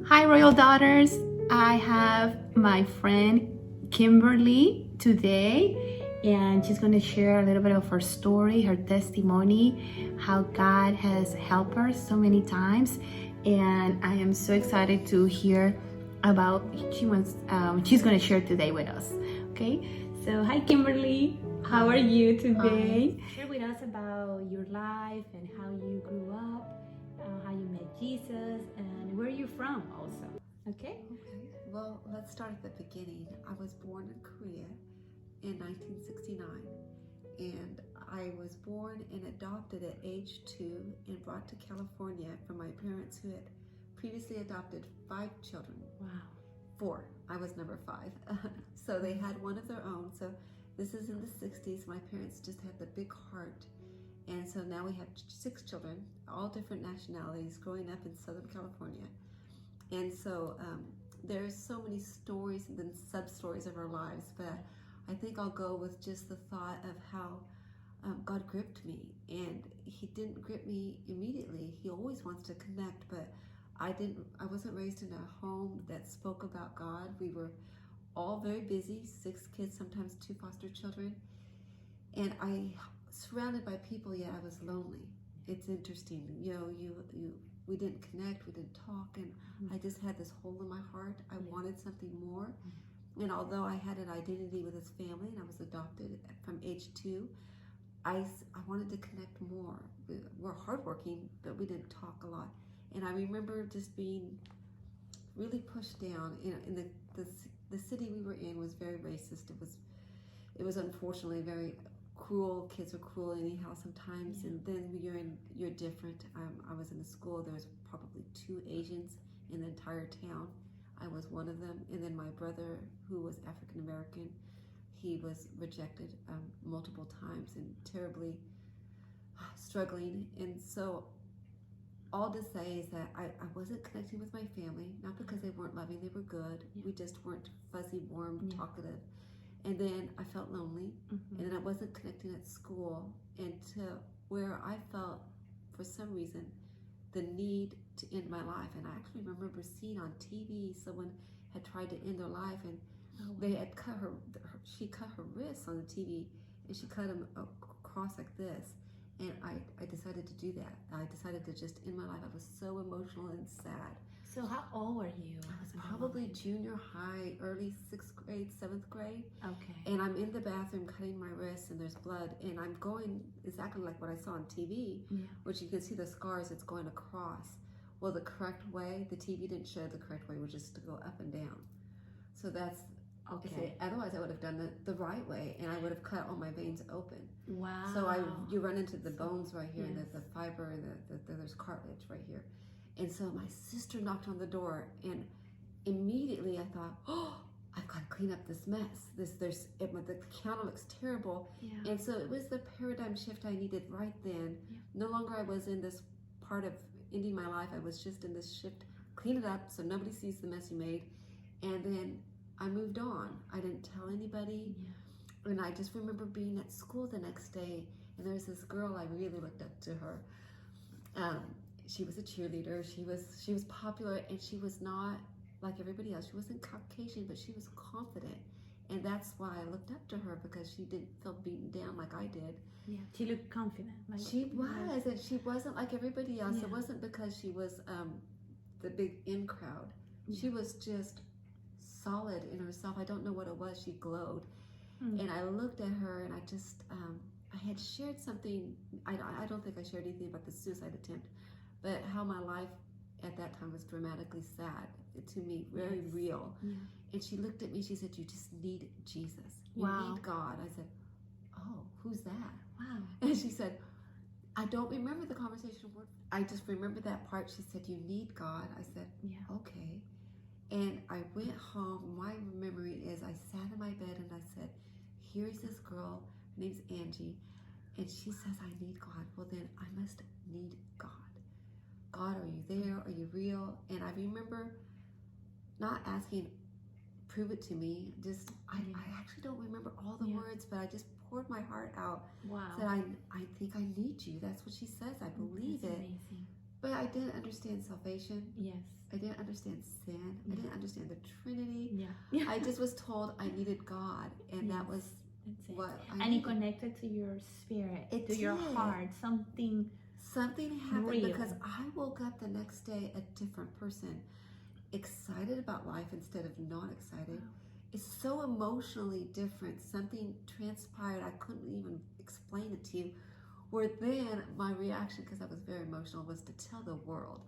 Hi, Royal Daughters. I have my friend Kimberly today, and she's going to share a little bit of her story, her testimony, how God has helped her so many times. And I am so excited to hear about she's going to share today with us. Okay, so hi, Kimberly. How are you today? Hi. Share with us about your life and how you grew up, how you met Jesus, and where you're from also. Okay? Okay, well, let's start at the beginning. I was born in Korea in 1969, and I was born and adopted at age 2 and brought to California from my parents who had previously adopted 5 children. Wow. 4. I was number 5. So they had one of their own. So this is in the 60s. My parents just had the big heart. And so now we have 6 children, all different nationalities, growing up in Southern California. And so there's so many stories and then sub-stories of our lives, but I think I'll go with just the thought of how God gripped me. And he didn't grip me immediately. He always wants to connect, but I wasn't raised in a home that spoke about God. We were all very busy, 6 kids, sometimes 2 foster children. And I surrounded by people, yet I was lonely. It's interesting. We didn't connect, we didn't talk, and I just had this hole in my heart. I wanted something more. And although I had an identity with his family and I was adopted from age 2, I wanted to connect more. We're hardworking, but we didn't talk a lot. And I remember just being really pushed down. In the city we were in was very racist. It was unfortunately very cruel. Kids are cruel anyhow sometimes. And then you're different. I was in a school. There was probably 2 Asians in the entire town. I was one of them. And then my brother, who was African American, he was rejected multiple times and terribly struggling. And so all to say is that I wasn't connecting with my family, not because they weren't loving, they were good. We just weren't fuzzy, warm, talkative. And then I felt lonely, and then I wasn't connecting at school, and to where I felt, for some reason, the need to end my life. And I actually remember seeing on TV someone had tried to end their life, and they had she cut her wrists on the TV, and she cut them across like this. And I decided to do that. I decided to just end my life. I was so emotional and sad. So how old were you? I was probably junior high, early 6th grade, 7th grade. Okay. And I'm in the bathroom cutting my wrists, and there's blood, and I'm going exactly like what I saw on TV, which you can see the scars. It's going across. Well, the correct way, the TV didn't show the correct way, which is to go up and down. So that's okay. Otherwise, I would have done the right way, and I would have cut all my veins open. Wow. So you run into the bones right here, and the fiber, and there's cartilage right here. And so my sister knocked on the door, and immediately I thought, oh, I've got to clean up this mess. The counter looks terrible. Yeah. And so it was the paradigm shift I needed right then. Yeah. No longer I was in this part of ending my life. I was just in this shift, clean it up so nobody sees the mess you made. And then I moved on. I didn't tell anybody. Yeah. And I just remember being at school the next day, and there was this girl, I really looked up to her. She was a cheerleader. She was popular, and she was not like everybody else. She wasn't Caucasian, but she was confident. And that's why I looked up to her, because she didn't feel beaten down like I did. Yeah, she looked confident. Like, she was, and she wasn't like everybody else. Yeah. It wasn't because she was the big in crowd. Yeah. She was just solid in herself. I don't know what it was. She glowed. And I looked at her, and I just, I had shared something. I don't think I shared anything about the suicide attempt, but how my life at that time was dramatically sad to me, very real. Yeah. And she looked at me, she said, you just need Jesus. You need God. I said, oh, who's that? Wow. And she said, I don't remember the conversation word. I just remember that part. She said, you need God. I said, okay. And I went home. My memory is I sat in my bed and I said, here's this girl, her name's Angie, and she says, I need God. Well, then I must need God. God, are you there? Are you real? And I remember not asking, prove it to me. I actually don't remember all the words, but I just poured my heart out. Wow. Said, I think I need you. That's what she says. I believe That's it. amazing. But I didn't understand salvation. Yes. I didn't understand sin. Yeah. I didn't understand the Trinity. Yeah. I just was told I needed God, and that was That's it. what I and needed. it connected to your spirit, It to your did. heart, something happened real. because I woke up the next day a different person, excited about life instead of not excited. Wow. It's so emotionally different. Something transpired. I couldn't even explain it to you. Where then my reaction, because I was very emotional, was to tell the world.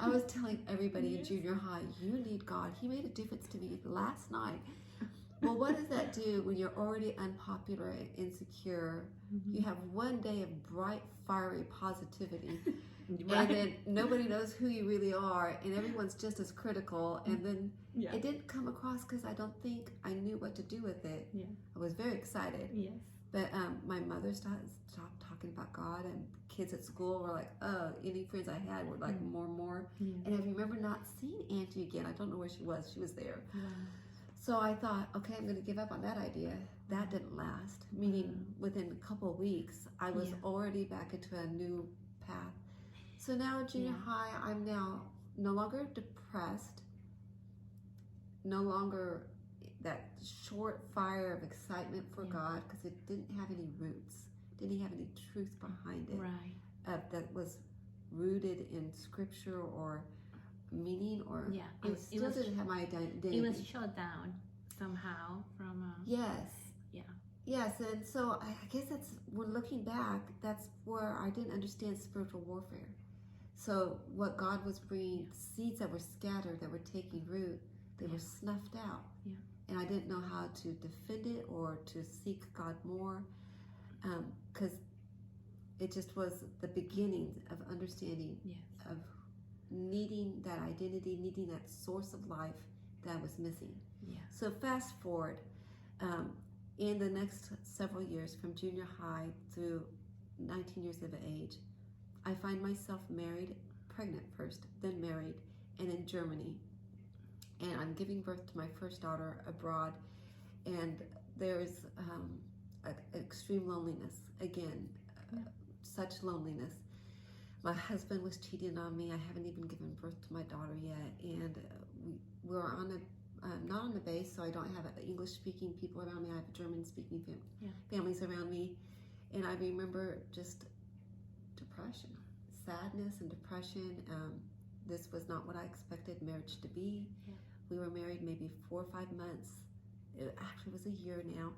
I was telling everybody in junior high, you need God. He made a difference to me last night. Well, what does that do when you're already unpopular and insecure? Mm-hmm. You have one day of bright, fiery positivity. Right. And then nobody knows who you really are, and everyone's just as critical. And then Yeah. it didn't come across because I don't think I knew what to do with it. Yeah. I was very excited. Yes. But my mother stopped talking about God, and kids at school were like, oh, any friends I had were like more and more. Yeah. And I remember not seeing Angie again. I don't know where she was. She was there. Wow. So I thought, okay, I'm going to give up on that idea. That didn't last, meaning within a couple of weeks, I was already back into a new path. So now in junior high, I'm now no longer depressed, no longer that short fire of excitement for God, because it didn't have any roots, didn't have any truth behind it, Right. that was rooted in scripture or meaning, or I still didn't have my identity. It was shut down somehow from Yes. Yeah. Yes, and so I guess that's, when looking back, that's where I didn't understand spiritual warfare. So what God was bringing, seeds that were scattered, that were taking root, they were snuffed out. Yeah. And I didn't know how to defend it or to seek God more, because it just was the beginning of understanding, of needing that identity, needing that source of life that was missing. Yeah. So fast forward, in the next several years, from junior high through 19 years of age, I find myself married, pregnant first, then married, and in Germany. And I'm giving birth to my first daughter abroad, and there is extreme loneliness. Again, such loneliness. My husband was cheating on me. I haven't even given birth to my daughter yet, and we're on not on the base, so I don't have English-speaking people around me. I have German-speaking families around me, and I remember just depression, sadness, and depression. This was not what I expected marriage to be. Yeah. We were married maybe 4 or 5 months. It actually was a year now.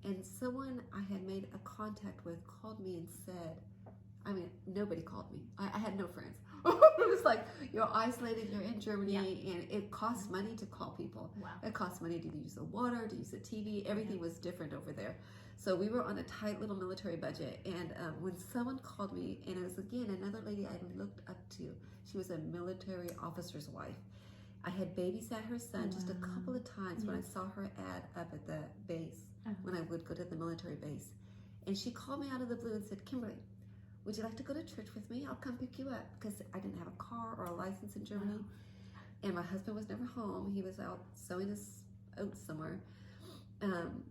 And someone I had made a contact with called me and said, I mean, nobody called me. I had no friends. It was like, you're isolated, you're in Germany, and it costs money to call people. Wow. It costs money to use the water, to use the TV. Everything was different over there. So we were on a tight little military budget. And when someone called me, and it was, again, another lady I looked up to. She was a military officer's wife. I had babysat her son just a couple of times when I saw her ad up at the base, when I would go to the military base. And she called me out of the blue and said, Kimberly, would you like to go to church with me? I'll come pick you up, because I didn't have a car or a license in Germany. And my husband was never home. He was out sowing his oats somewhere. And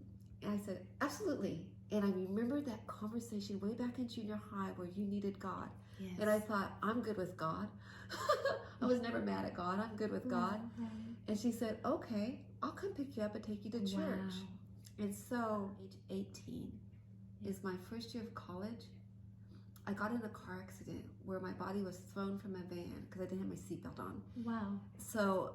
I said, absolutely. And I remember that conversation way back in junior high where you needed God. Yes. And I thought, I'm good with God. I was never mad at God. I'm good with God. Right. And she said, okay, I'll come pick you up and take you to church. Wow. And so, age 18 is my first year of college. I got in a car accident where my body was thrown from a van because I didn't have my seatbelt on. Wow. So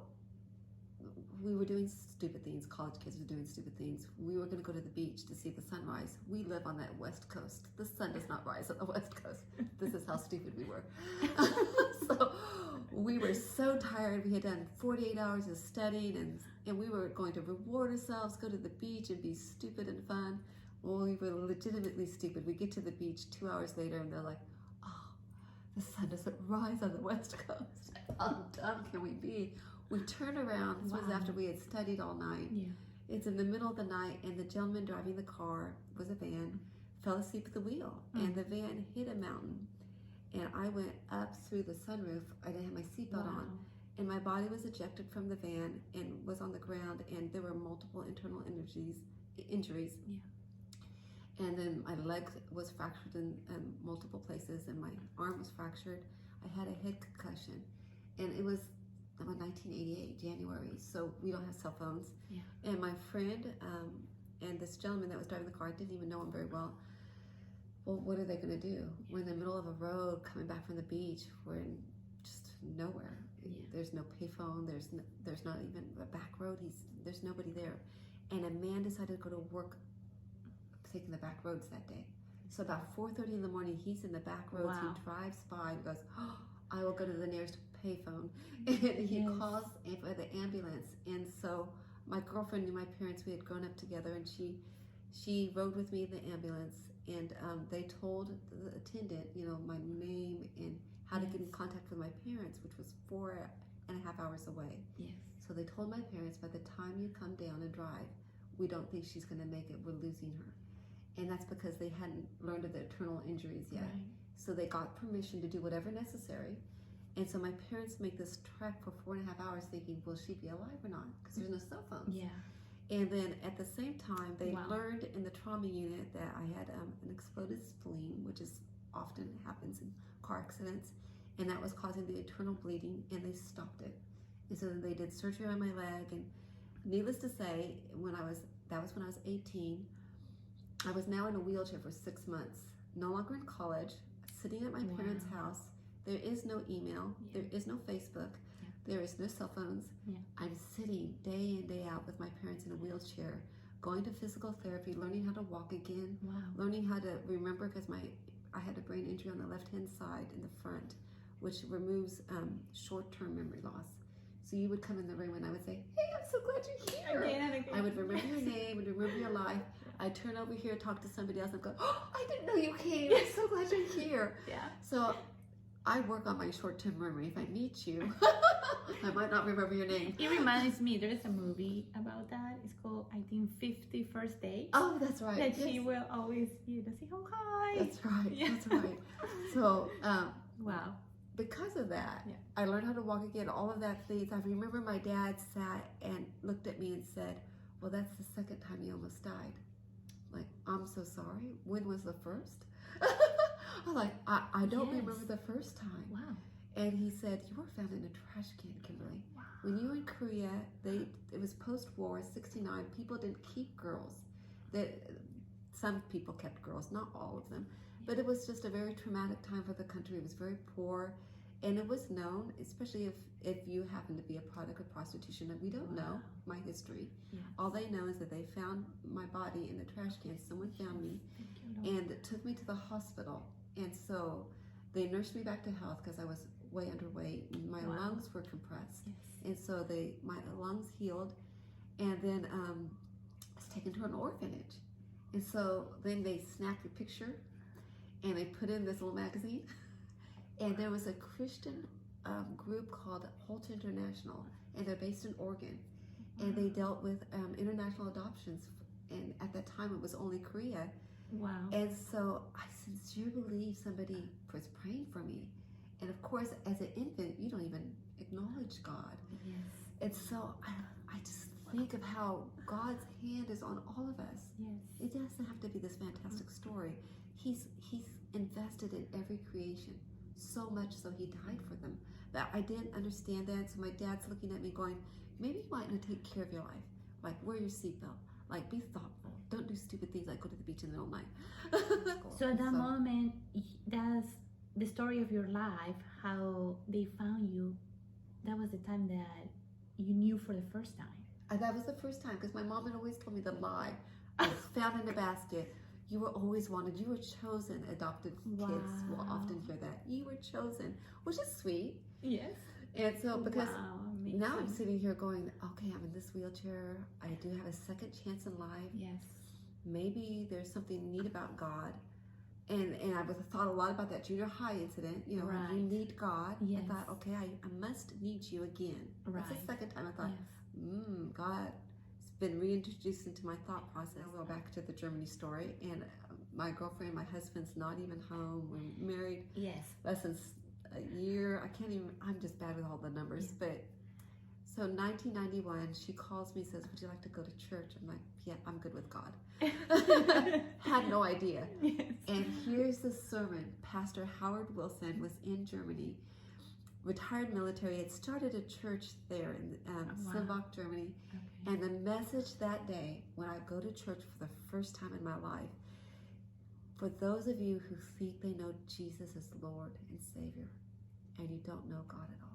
we were doing stupid things. College kids were doing stupid things. We were going to go to the beach to see the sunrise. We live on that west coast. The sun does not rise on the west coast. This is how stupid we were. So we were so tired. We had done 48 hours of studying, and we were going to reward ourselves, go to the beach and be stupid and fun. Well, we were legitimately stupid. We get to the beach 2 hours later and they're like, oh, the sun doesn't rise on the west coast. How dumb can we be? We turned around. This was after we had studied all night. Yeah. It's in the middle of the night, and the gentleman driving the car, was a van, fell asleep at the wheel, and the van hit a mountain. And I went up through the sunroof. I didn't have my seatbelt on, and my body was ejected from the van and was on the ground, and there were multiple internal injuries. Yeah. And then my leg was fractured in multiple places, and my arm was fractured. I had a head concussion, and it was 1988, January, so we don't have cell phones. Yeah. And my friend and this gentleman that was driving the car, I didn't even know him very well. Well, what are they going to do? Yeah. We're in the middle of a road coming back from the beach. We're in just nowhere. Yeah. There's no payphone. There's not even a back road. There's nobody there. And a man decided to go to work taking the back roads that day. So about 4:30 in the morning, he's in the back roads. Wow. He drives by and goes, "Oh, I will go to the nearest payphone." And he calls for the ambulance. And so my girlfriend knew my parents. We had grown up together, and she rode with me in the ambulance. And they told the attendant, my name and how to get in contact with my parents, which was 4.5 hours away. Yes. So they told my parents, by the time you come down and drive, we don't think she's going to make it. We're losing her. And that's because they hadn't learned of the internal injuries yet. Right. So they got permission to do whatever necessary. And so my parents make this trek for 4.5 hours thinking, will she be alive or not? Because there's no cell phones. Yeah. And then at the same time, they learned in the trauma unit that I had an exploded spleen, which often happens in car accidents. And that was causing the internal bleeding, and they stopped it. And so then they did surgery on my leg. And needless to say, that was when I was 18. I was now in a wheelchair for 6 months, no longer in college, sitting at my parents' house. There is no email, there is no Facebook, there is no cell phones. I'm sitting day in, day out with my parents in a wheelchair, going to physical therapy, learning how to walk again, learning how to remember, because I had a brain injury on the left-hand side in the front, which removes short-term memory loss. So you would come in the room and I would say, "Hey, I'm so glad you're here." Again. I would remember your name and remember your life. I'd turn over here, talk to somebody else, and go, "Oh, I didn't know you came. I'm so glad you're here." Yeah. So I work on my short-term memory. If I meet you, I might not remember your name. It reminds me, there is a movie about that. It's called, I think, 50 First Dates. Oh, that's right. That she will always, say, "Oh, hi." That's right. Yeah. That's right. So, wow. Because of that, I learned how to walk again, all of that things. I remember my dad sat and looked at me and said, "Well, that's the second time you almost died." Like, "I'm so sorry. When was the first?" I'm like, I don't remember the first time. Wow. And he said, "You were found in a trash can, Kimberly." Wow. When you were in Korea, it was post-war, 69. People didn't keep girls. Some people kept girls, not all of them. But it was just a very traumatic time for the country. It was very poor. And it was known, especially if you happen to be a product of prostitution, and we don't know my history. Yes. All they know is that they found my body in the trash can. Someone found me and took me to the hospital. And so they nursed me back to health because I was way underweight. My lungs were compressed. Yes. And so my lungs healed. And then I was taken to an orphanage. And so then they snapped a picture and they put in this little magazine. And there was a Christian group called Holt International, and they're based in Oregon. And they dealt with international adoptions. And at that time, it was only Korea. Wow. And so I sincerely believe somebody was praying for me. And of course, as an infant, you don't even acknowledge God. Yes. And so I just think of how God's hand is on all of us. Yes. It doesn't have to be this fantastic story. He's invested in every creation, so much so he died for them. But I didn't understand that, so my dad's looking at me going, "Maybe you might not take care of your life. Like, wear your seatbelt. Like, be thoughtful. Don't do stupid things like go to the beach in the middle of the night." So at that moment, that's the story of your life, how they found you. That was the time that you knew for the first time. That was the first time, because my mom had always told me the lie. I was found in a basket. You were always wanted. You were chosen. Adopted kids will often hear that. You were chosen, which is sweet. Yes. And so, because now I'm sitting here going, okay, I'm in this wheelchair. I do have a second chance in life. Yes. Maybe there's something neat about God. And I thought a lot about that junior high incident. You need God. Yes. I thought, okay, I must need you again. Right. That's the second time I thought, God been reintroduced into my thought process. I'll go back to the Germany story, and my girlfriend, my husband's not even home. We're married less than a year. I'm just bad with all the numbers, but So in 1991, she calls me, says, would you like to go to church? I'm like, yeah, I'm good with God. Had no idea. Yes. And here's the sermon. Pastor Howard Wilson was in Germany, retired military, had started a church there in Simbach, Germany. Okay. And the message that day, when I go to church for the first time in my life, for those of you who think they know Jesus as Lord and Savior, and you don't know God at all.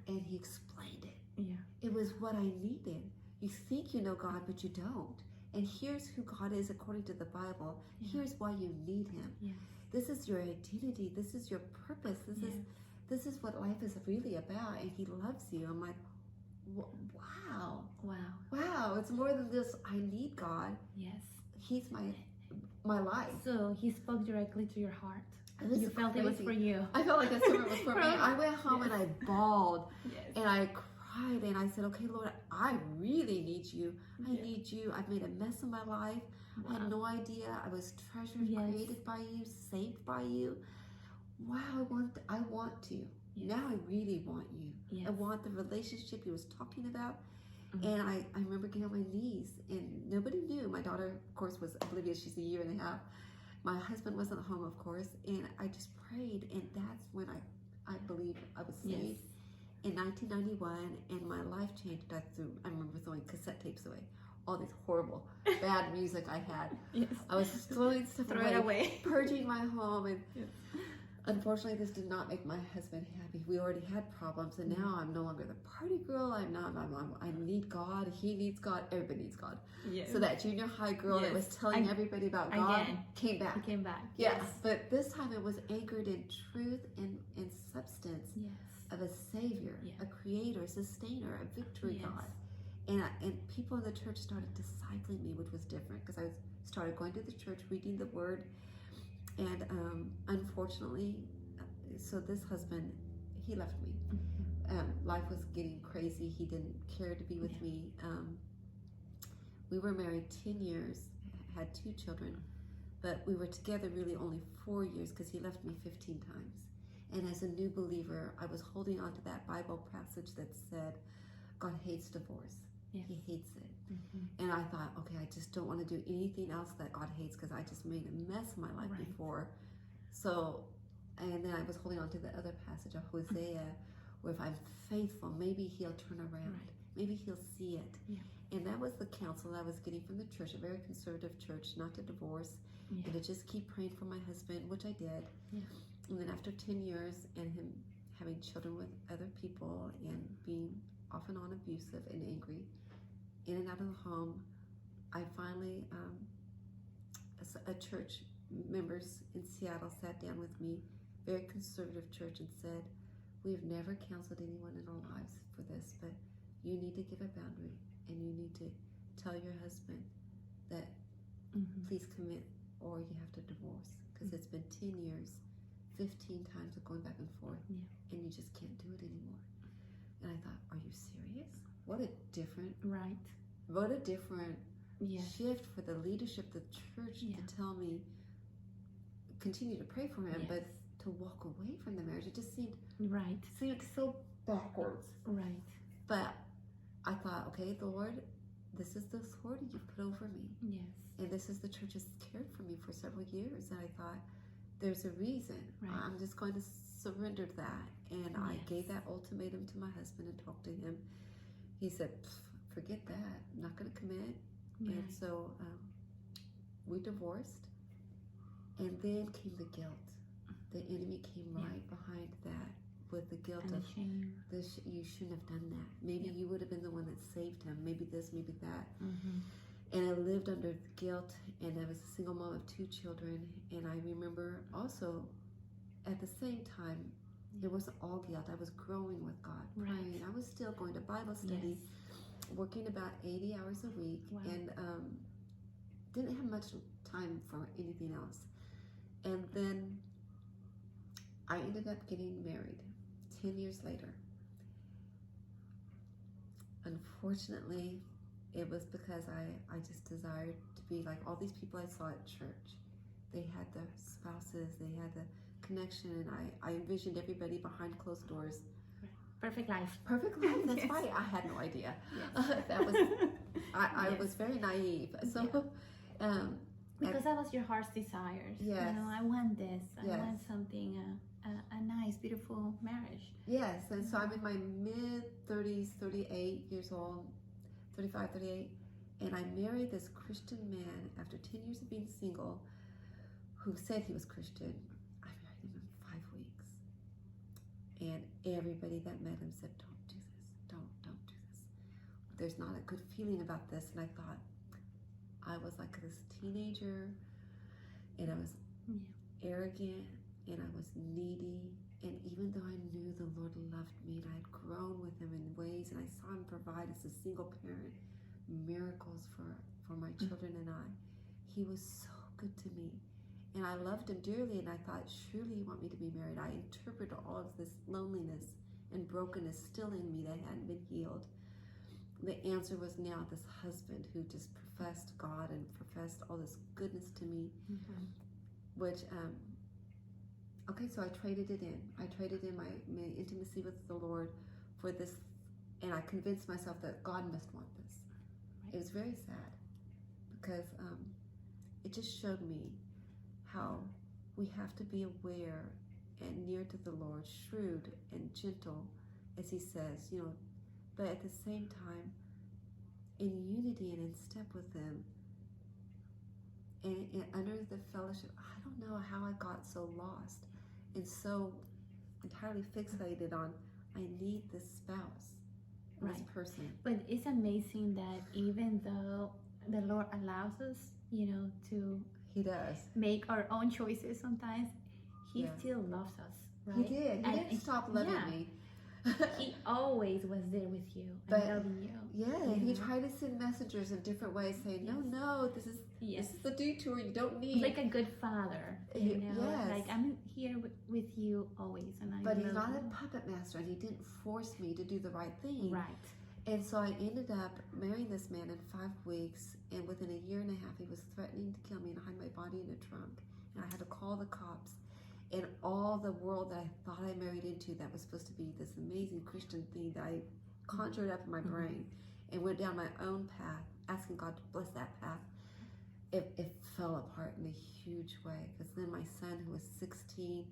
And he explained it. Yeah. It was what I needed. You think you know God, but you don't. And here's who God is according to the Bible. Yeah. Here's why you need him. Yes. This is your identity. This is your purpose. This is what life is really about. And he loves you. I'm like, wow. Wow. It's more than just, I need God. Yes. He's my life. So he spoke directly to your heart. You felt crazy. It was for you. I felt like that sermon was for me. I went home and I bawled. Yes. And I cried and I said, okay, Lord, I really need you. I need you. I've made a mess of my life. Wow. I had no idea. I was treasured, created by you, saved by you. Wow, I want to. Yes. Now I really want you. Yes. I want the relationship he was talking about. Mm-hmm. And I remember getting on my knees and nobody knew. My daughter, of course, was oblivious. She's a year and a half. My husband wasn't home, of course, and I just prayed, and that's when I believe I was saved in 1991, and my life changed. I remember throwing cassette tapes away, all this horrible, bad music I had. Yes. I was throwing stuff away, purging my home, and unfortunately, this did not make my husband happy. We already had problems, and now I'm no longer the party girl. I need God. He needs God. Everybody needs God. Yes. So that junior high girl that was telling everybody about God came back. He came back. Yes. But this time it was anchored in truth and substance of a Savior, a Creator, a Sustainer, a victory God. And people in the church started discipling me, which was different because I started going to the church, reading the Word. And unfortunately, so this husband, he left me. Life was getting crazy. He didn't care to be with me. We were married 10 years, had 2 children, but we were together really only 4 years because he left me 15 times. And as a new believer, I was holding on to that Bible passage that said, God hates divorce. Yes. He hates it. Mm-hmm. And I thought, okay, I just don't want to do anything else that God hates because I just made a mess of my life before. So, and then I was holding on to the other passage of Hosea, where if I'm faithful, maybe he'll turn around. Maybe he'll see it. Yeah. And that was the counsel I was getting from the church, a very conservative church, not to divorce, and to just keep praying for my husband, which I did. Yeah. And then after 10 years and him having children with other people and being off and on abusive and angry, in and out of the home, I finally, a church members in Seattle sat down with me, very conservative church, and said, we've never counseled anyone in our lives for this, but you need to give a boundary and you need to tell your husband that please commit or you have to divorce because it's been 10 years, 15 times of going back and forth and you just can't do it anymore. And I thought, are you serious? What a different what a different shift for the leadership of the church to tell me, continue to pray for him, but to walk away from the marriage. It just seemed so backwards. Right. But I thought, okay, Lord, this is the authority you've put over me. Yes. And this is the church has cared for me for several years. And I thought, there's a reason. Right. I'm just going to surrender to that. And I gave that ultimatum to my husband and talked to him. He said, forget that. I'm not going to commit. Right. And so we divorced. And then came the guilt. The enemy came right behind that with the guilt of this. You shouldn't have done that. Maybe you would have been the one that saved him. Maybe this, maybe that. And I lived under guilt, and I was a single mom of 2 children. And I remember also, at the same time, it wasn't all guilt. I was growing with God, praying. I was still going to Bible study, working about 80 hours a week, and didn't have much time for anything else. And then I ended up getting married 10 years later. Unfortunately, it was because I just desired to be like all these people I saw at church. They had their spouses, they had the connection, and I envisioned everybody behind closed doors Perfect life. Perfect life. That's Yes. right. I had no idea. Yes. That was I Yes. was very naive. So, Because that was your heart's desires. Yes. I want this. I Yes. want something, a nice, beautiful marriage. yes, and so I'm in my mid 30s, 38 years old, 35, 38, and I married this Christian man after 10 years of being single, who said he was Christian. I married him in 5 weeks, and everybody that met him said, "Don't do this. Don't do this. There's not a good feeling about this." And I thought, I was like this teenager, and I was arrogant, and I was needy, and even though I knew the Lord loved me and I had grown with him in ways, and I saw him provide as a single parent miracles for my children and I, he was so good to me, and I loved him dearly, and I thought, surely you want me to be married. I interpreted all of this loneliness and brokenness still in me that hadn't been healed. The answer was now this husband who just professed God and professed all this goodness to me, which, okay, so I traded it in. I traded in my intimacy with the Lord for this, and I convinced myself that God must want this. Right. It was very sad because it just showed me how we have to be aware and near to the Lord, shrewd and gentle, as he says, but at the same time, in unity and in step with them, and under the fellowship. I don't know how I got so lost and so entirely fixated on, I need this spouse, this person. But it's amazing that even though the Lord allows us, to He does make our own choices sometimes, he still loves us, right? He did. He didn't stop loving me. He always was there with you and loving you. Yeah, he tried to send messengers in different ways saying, no, this is the detour you don't need. Like a good father, like I'm here with you always. But he's not a puppet master, and he didn't force me to do the right thing. Right. And so I ended up marrying this man in 5 weeks, and within a year and a half, he was threatening to kill me and hide my body in a trunk. And I had to call the cops. And all the world that I thought I married into, that was supposed to be this amazing Christian thing that I conjured up in my brain and went down my own path, asking God to bless that path, it fell apart in a huge way. Because then my son, who was 16,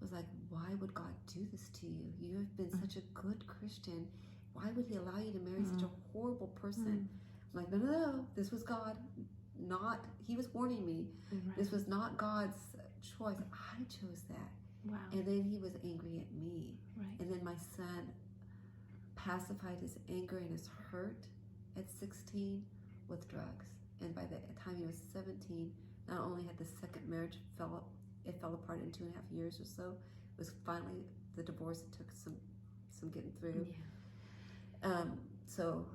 was like, why would God do this to you? You have been such a good Christian. Why would he allow you to marry such a horrible person? I'm like, no, this was God. He was warning me. Right. This was not God's choice. I chose that. Wow. And then he was angry at me. Right. And then my son pacified his anger and his hurt at 16 with drugs. And by the time he was 17, not only had the second marriage fell apart in 2.5 years or so, it was finally the divorce. It took some getting through. Yeah. So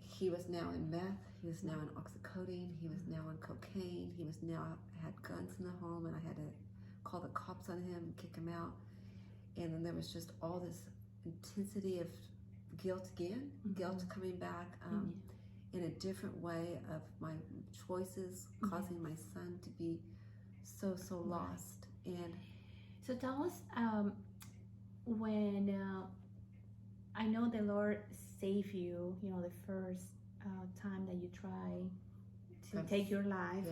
he was now in meth. He was now in oxycodone. He was now on cocaine. He was now had guns in the home, and I had to call the cops on him and kick him out. And then there was just all this intensity of guilt again, guilt coming back in a different way of my choices, causing my son to be so lost. And so tell us, when I know the Lord saved you, the first time that you try to take your life,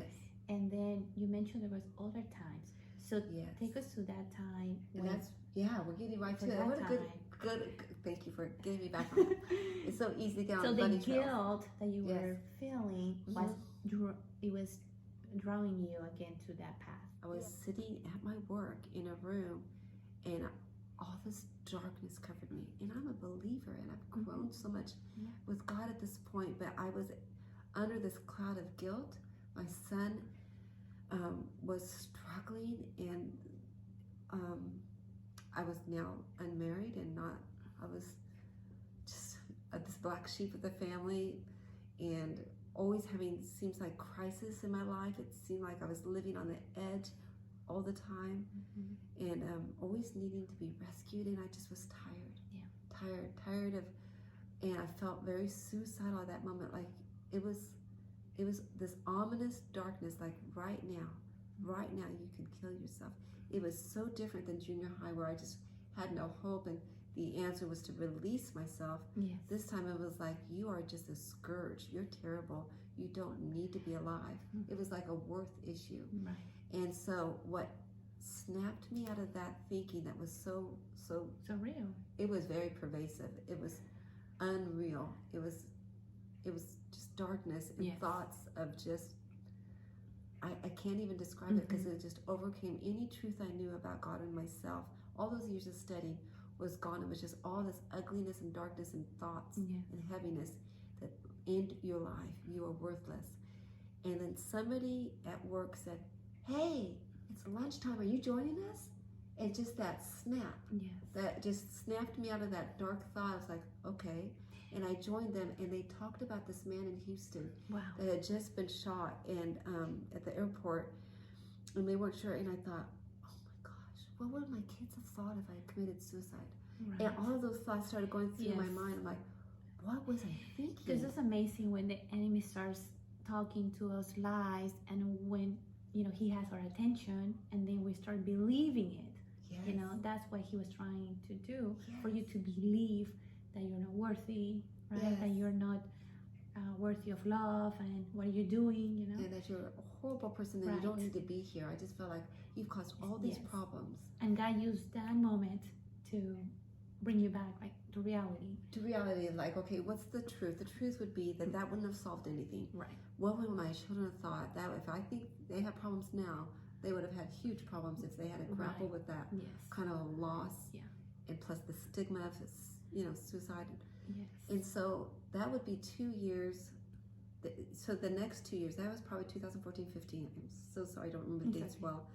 and then you mentioned there was other times. So take us to that time. And that's we're getting right to it. What a good. Thank you for getting me back on. It's so easy to get on the bunny trail. So the guilt that you were feeling was drawing you again to that path. I was sitting at my work in a room, and all this darkness covered me. And I'm a believer, and I've grown so much with God at this point, but I was under this cloud of guilt. My son was struggling, and I was now unmarried, and I was just this black sheep of the family, and always having, seems like, crisis in my life. It seemed like I was living on the edge all the time, and always needing to be rescued, and I just was tired of, and I felt very suicidal at that moment. Like it was this ominous darkness, like right now you can kill yourself. It was so different than junior high, where I just had no hope, and the answer was to release myself. Yes. This time it was like, you are just a scourge. You're terrible. You don't need to be alive. Mm-hmm. It was like a worth issue. Right. And so what snapped me out of that thinking that was so real. It was very pervasive. It was unreal. It was just darkness and Yes. thoughts of just, I can't even describe it, because it just overcame any truth I knew about God and myself. All those years of studying was gone. It was just all this ugliness and darkness and thoughts Yes. and heaviness that end your life. You are worthless. And then somebody at work said, hey, it's lunchtime. Are you joining us? And just that snap, Yes. that just snapped me out of that dark thought. I was like, okay. And I joined them, and they talked about this man in Houston Wow. that had just been shot and at the airport, and they weren't sure. And I thought, oh my gosh, what would my kids have thought if I had committed suicide? Right. And all of those thoughts started going through Yes. my mind. I'm like, what was I thinking? This is amazing when the enemy starts talking to us lies, and when he has our attention, and then we start believing it. Yes. That's what he was trying to do, Yes. for you to believe that you're not worthy, right? Yes. That you're not worthy of love, and what are you doing, And that you're a horrible person, that you don't need to be here. I just felt like you've caused all these Yes. problems. And God used that moment to bring you back, like, to reality. To reality, like, okay, what's the truth? The truth would be that wouldn't have solved anything. Right. What would my children have thought? That if I think they have problems now, they would have had huge problems if they had to grapple Right. with that Yes. kind of loss. Yeah. And plus the stigma of suicide. Yes. And so that would be 2 years. So the next 2 years, that was probably 2014, 15. I'm so sorry, I don't remember the It's dates okay. well.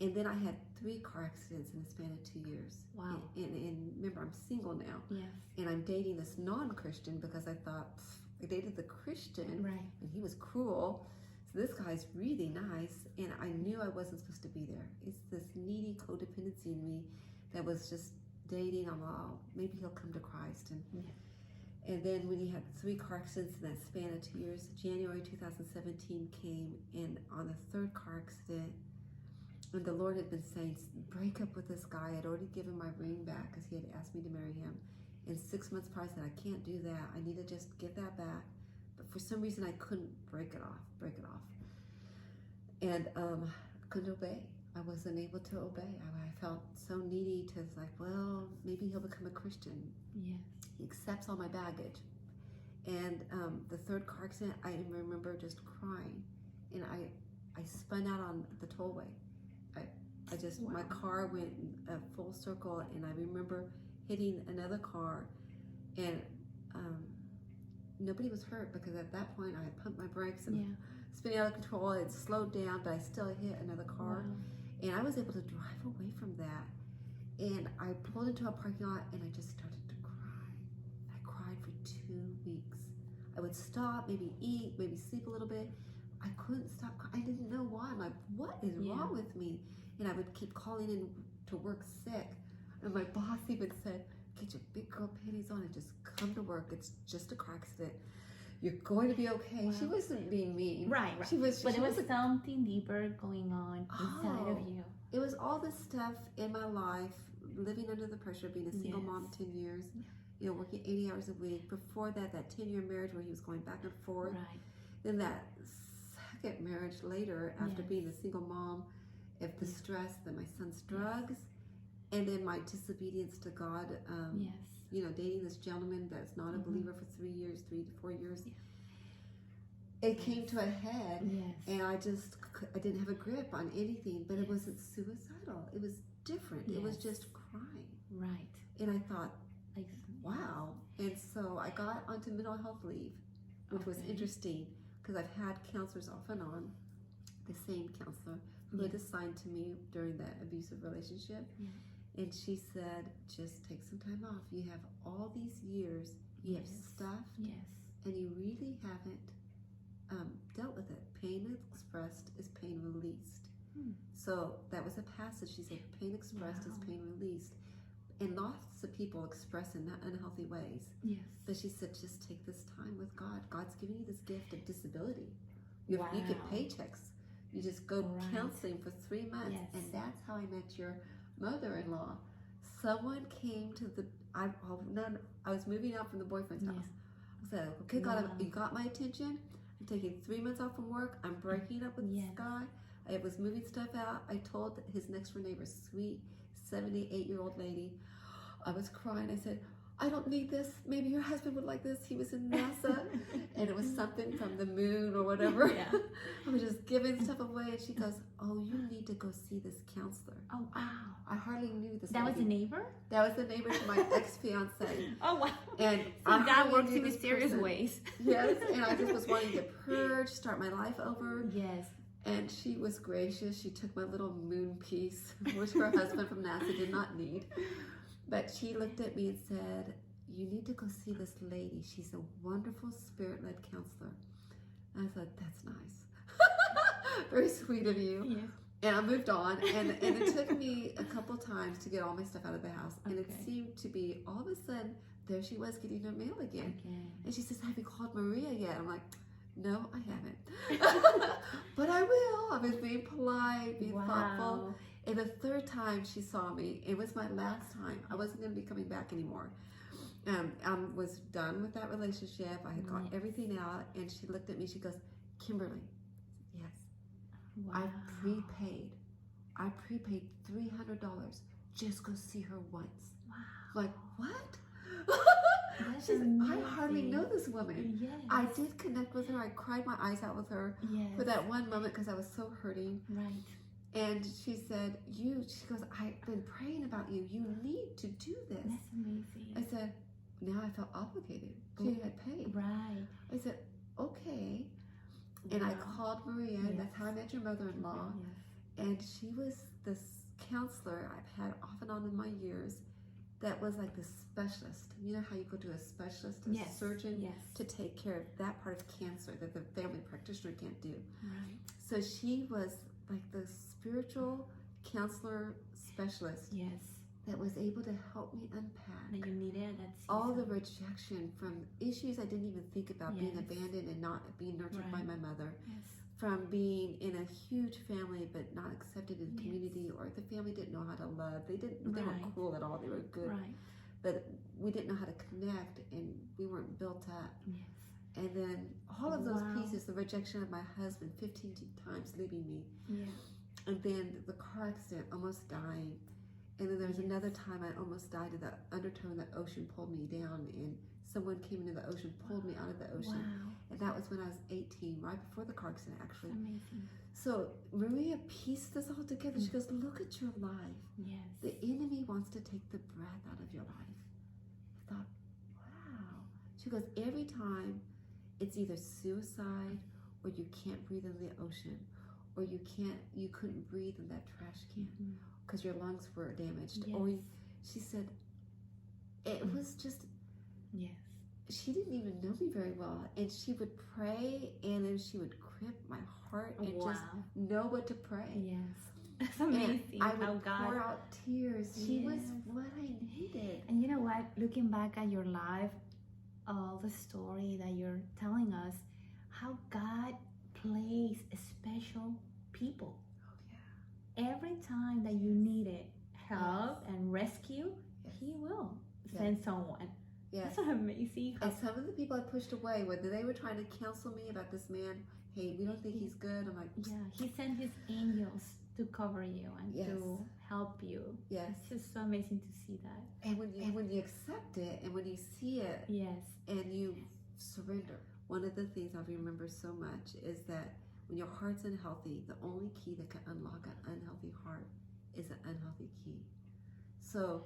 And then I had 3 car accidents in the span of 2 years. Wow. And remember, I'm single now. Yes. And I'm dating this non-Christian because I thought, I dated the Christian, Right. and he was cruel. So this guy's really nice, and I knew I wasn't supposed to be there. It's this needy codependency in me that was just dating. I'm all, maybe he'll come to Christ. And then when you had 3 car accidents in that span of 2 years, January 2017 came, and on the 3rd car accident, and the Lord had been saying, break up with this guy. I'd already given my ring back because he had asked me to marry him. And 6 months prior, I said, I can't do that. I need to just give that back. But for some reason, I couldn't break it off. And couldn't obey. I wasn't able to obey. I felt so needy to, like, well, maybe he'll become a Christian. Yes. He accepts all my baggage. And the 3rd car accident, I remember just crying. And I spun out on the tollway. I just, my car went a full circle, and I remember hitting another car, and nobody was hurt, because at that point I had pumped my brakes and spinning out of control. It slowed down, but I still hit another car. Wow. And I was able to drive away from that. And I pulled into a parking lot, and I just started to cry. I cried for 2 weeks. I would stop, maybe eat, maybe sleep a little bit. I couldn't stop crying. I didn't know why. I'm like, what is wrong with me? And I would keep calling in to work sick. And my boss even said, get your big girl panties on and just come to work. It's just a car accident. You're going to be okay. Wow. She wasn't being mean. Right. She was. But she there was was something deeper going on inside of you. It was all this stuff in my life, living under the pressure of being a single mom 10 years, working 80 hours a week. Before that 10-year marriage where he was going back and forth. Right. Then that second marriage later, after being a single mom, of the stress, then my son's drugs, and then my disobedience to God. Dating this gentleman that's not a believer for 3 to 4 years. It came to a head, and I didn't have a grip on anything, but it wasn't suicidal. It was different. It was just crying. Right. And I thought, like, wow. And so I got onto mental health leave, which was interesting, because I've had counselors off and on, the same counselor who had assigned to me during that abusive relationship. And she said, just take some time off. You have all these years, you have stuff, and you really haven't dealt with it. Pain expressed is pain released. So that was a passage. She said, pain expressed is pain released. And lots of people express in unhealthy ways. But she said, just take this time with God. God's giving you this gift of disability. You get paychecks. You just go counseling for 3 months. And that's how I met your mother-in-law. someone came to the, I was moving out from the boyfriend's house. I said, okay, God, you got my attention. I'm taking 3 months off from work. I'm breaking up with this guy. I was moving stuff out. I told his next door neighbor, sweet 78-year-old lady, I was crying. I said, I don't need this. Maybe your husband would like this. He was in NASA. And it was something from the moon or whatever. I was just giving stuff away. And she goes, oh, you need to go see this counselor. Oh, wow. I hardly knew this That lady. was a neighbor? That was the neighbor to my ex-fiance. Oh, wow. And so God works in mysterious ways. Yes, and I just was wanting to purge, start my life over. Yes. And she was gracious. She took my little moon piece, which her husband from NASA did not need. But she looked at me and said, you need to go see this lady. She's a wonderful spirit-led counselor. And I thought, that's nice. Very sweet of you. Yes. And I moved on. And it took me a couple times to get all my stuff out of the house. And it seemed to be, all of a sudden, there she was getting her mail again. And she says, have you called Maria yet? I'm like, no, I haven't. But I will. I was being polite, being thoughtful. And the third time she saw me, it was my last time. I wasn't going to be coming back anymore. I was done with that relationship. I had got everything out. And she looked at me. She goes, Kimberly, yes, I prepaid $300. Just go see her once. Wow. Like, what? I hardly know this woman. Yes. I did connect with her. I cried my eyes out with her for that one moment because I was so hurting. Right. And she said, she goes, I've been praying about you. You need to do this. That's amazing. I said, now I felt obligated. She had paid. Right. I said, okay. And I called Maria, and that's how I met your mother-in-law. And she was this counselor I've had off and on in my years that was like the specialist. You know how you go to a specialist, a surgeon, to take care of that part of cancer that the family practitioner can't do. Right. So she was like the spiritual counselor specialist that was able to help me unpack that you needed all the rejection from issues I didn't even think about, being abandoned and not being nurtured by my mother, from being in a huge family but not accepted in the community, or the family didn't know how to love. They weren't cool at all. They were good, but we didn't know how to connect, and we weren't built up. And then all of those pieces, the rejection of my husband 15 times leaving me, and then the car accident, almost dying. And then there was another time I almost died of the undertow, and the ocean pulled me down, and someone came into the ocean, pulled me out of the ocean. And that was when I was 18, right before the car accident, actually. Amazing. So Maria pieced this all together. She goes, look at your life. The enemy wants to take the breath out of your life. I thought, wow. She goes, every time it's either suicide, or you can't breathe in the ocean, or you couldn't breathe in that trash can because your lungs were damaged. Or she said, it was just, she didn't even know me very well, and she would pray, and then she would grip my heart and just know what to pray. That's amazing. And I would pour out tears. She was what I needed. And you know what? Looking back at your life, all the story that you're telling us, how God plays special people. Every time that you needed help and rescue, He will send someone. That's amazing. And some of the people I pushed away, when they were trying to counsel me about this man, hey, we don't think he's good. I'm like, He sent His angels to cover you and to help you. It's just so amazing to see that. And when you accept it, and when you see it, and you surrender. One of the things I remember so much is that when your heart's unhealthy, the only key that can unlock an unhealthy heart is an unhealthy key. So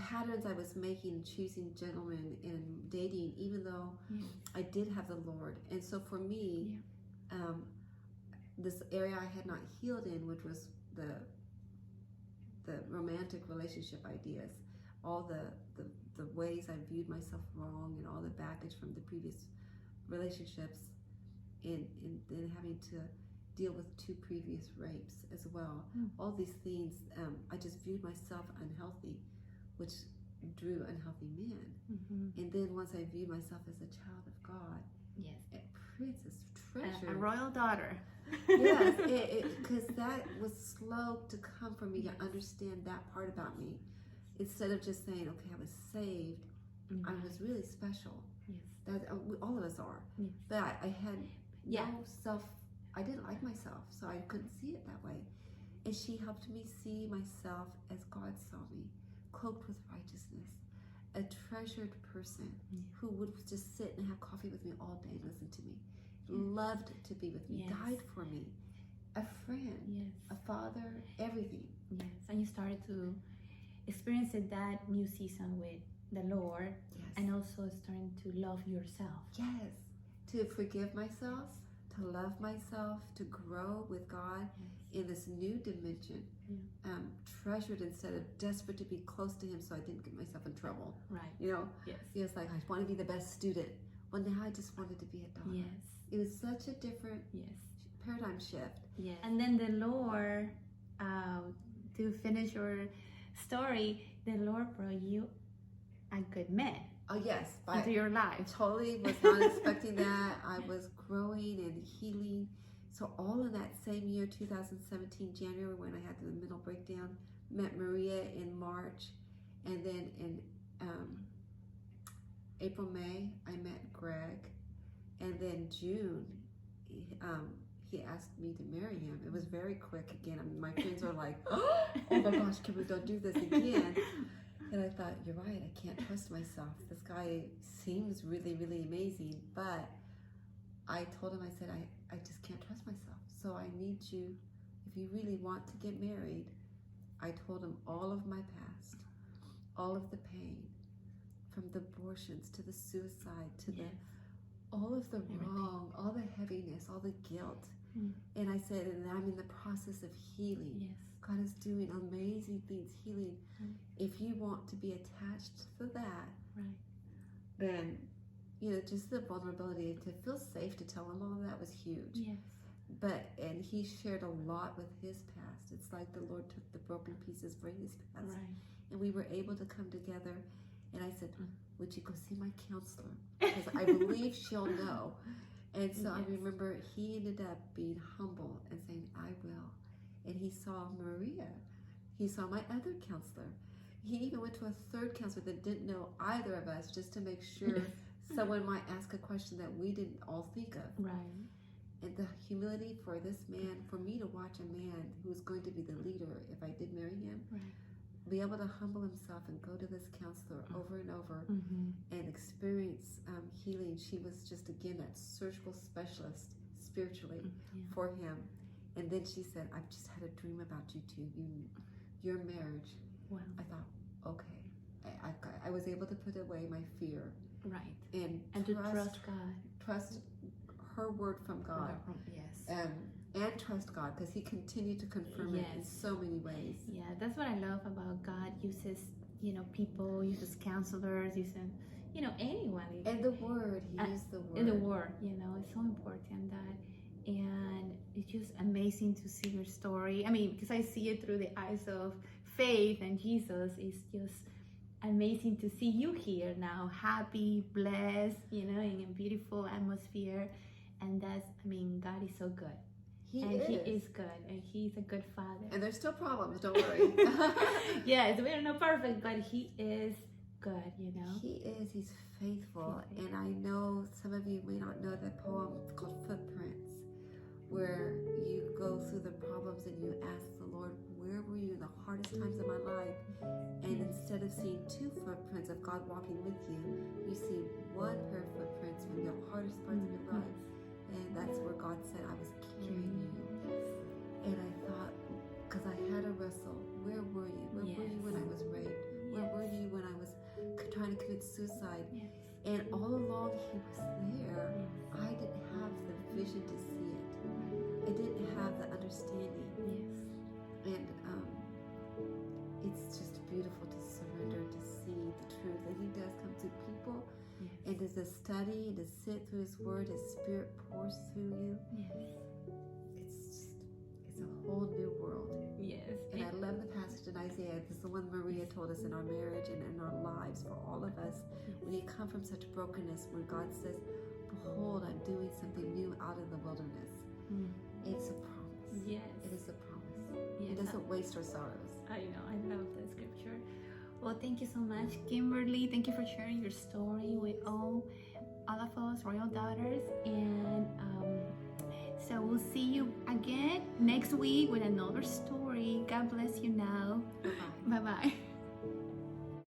patterns I was making, choosing gentlemen and dating, even though I did have the Lord. And so for me, this area I had not healed in, which was the romantic relationship ideas, all the ways I viewed myself wrong, and all the baggage from the previous relationships, and then having to deal with 2 previous rapes as well. All these things, I just viewed myself unhealthy, which drew unhealthy men. And then once I viewed myself as a child of God, a princess, treasure, a royal daughter. because that was slow to come for me to understand that part about me. instead of just saying, okay, I was saved, I was really special. Yes. That all of us are. Yes. But I had Yeah. no self. I didn't like myself, so I couldn't see it that way. And she helped me see myself as God saw me, cloaked with righteousness, a treasured person who would just sit and have coffee with me all day and listen to me, loved to be with me, died for me, a friend, a father, everything. Yes, and you started to experience that new season with the Lord, and also starting to love yourself. Yes, to forgive myself, to love myself, to grow with God in this new dimension. Treasured instead of desperate to be close to Him so I didn't get myself in trouble. Right. You know? Yes. It was like, I want to be the best student. Well, now I just wanted to be a daughter. Yes. It was such a different paradigm shift. Yes. And then the Lord, to finish your story, the Lord brought you a good man. Oh, yes. Into your life. Totally was not expecting that. I was growing and healing. So all in that same year, 2017, January, when I had the mental breakdown, met Maria in March. And then in April, May, I met Greg. And then June, he asked me to marry him. It was very quick again. I mean, my friends are like, oh my gosh, Kimberly, don't do this again. And I thought, you're right, I can't trust myself. This guy seems really, really amazing. But I told him, I said, I just can't trust myself. So I need you, if you really want to get married. I told him all of my past, all of the pain, from the abortions to the suicide to all of the wrong, all the heaviness, all the guilt. And I said, and I'm in the process of healing. Yes. God is doing amazing things, healing. If you want to be attached to that, then, you know, just the vulnerability to feel safe to tell him all of that was huge. Yes. But, and he shared a lot with his past. It's like the Lord took the broken pieces for his past. And we were able to come together. And I said, would you go see my counselor? Because I believe she'll know. And so I remember he ended up being humble and saying, I will. And he saw Maria. He saw my other counselor. He even went to a third counselor that didn't know either of us, just to make sure someone might ask a question that we didn't all think of. And the humility for this man, for me to watch a man who was going to be the leader if I did marry him, be able to humble himself and go to this counselor over and over and experience healing. She was just, again, that surgical specialist spiritually for him. And then she said, I've just had a dream about you two, your marriage. Wow. I thought, okay. I was able to put away my fear. And to trust God. Trust her word from God. And trust God, because He continued to confirm it in so many ways. Yeah, that's what I love about God. Uses, you know, people, uses counselors, uses, you know, anyone. And the word, He used the word. And the word, you know, it's so important that, and it's just amazing to see your story. I mean, because I see it through the eyes of faith and Jesus. It's just amazing to see you here now, happy, blessed, you know, in a beautiful atmosphere. And that's, I mean, God is so good. He is good, and He's a good Father. And there's still problems, don't worry. Yes, we are not perfect, but He is good, you know. He is. He's faithful. And I know some of you may not know that poem called Footprints, where you go through the problems and you ask the Lord, where were you in the hardest times of my life? And instead of seeing two footprints of God walking with you, you see one pair of footprints from the hardest parts of your life. And that's where God said, I was carrying you. And I thought, because I had a wrestle, where were you? Where were you when I was raped? Where were you when I was trying to commit suicide? And all along He was there. I didn't have the vision to see it. I didn't have the understanding. And it's just beautiful to surrender, to see the truth. And He does come to people. And as a study and to sit through His Word, His Spirit pours through you. It's a whole new world. And I love the passage in Isaiah. This is the one Maria told us in our marriage and in our lives for all of us. When you come from such brokenness, when God says, behold, I'm doing something new out of the wilderness. It's a promise. It is a promise. It doesn't waste our sorrows. I know. I love that scripture. Well, thank you so much, Kimberly. Thank you for sharing your story with all of us royal daughters. And so we'll see you again next week with another story. God bless you now. Bye-bye. Bye-bye.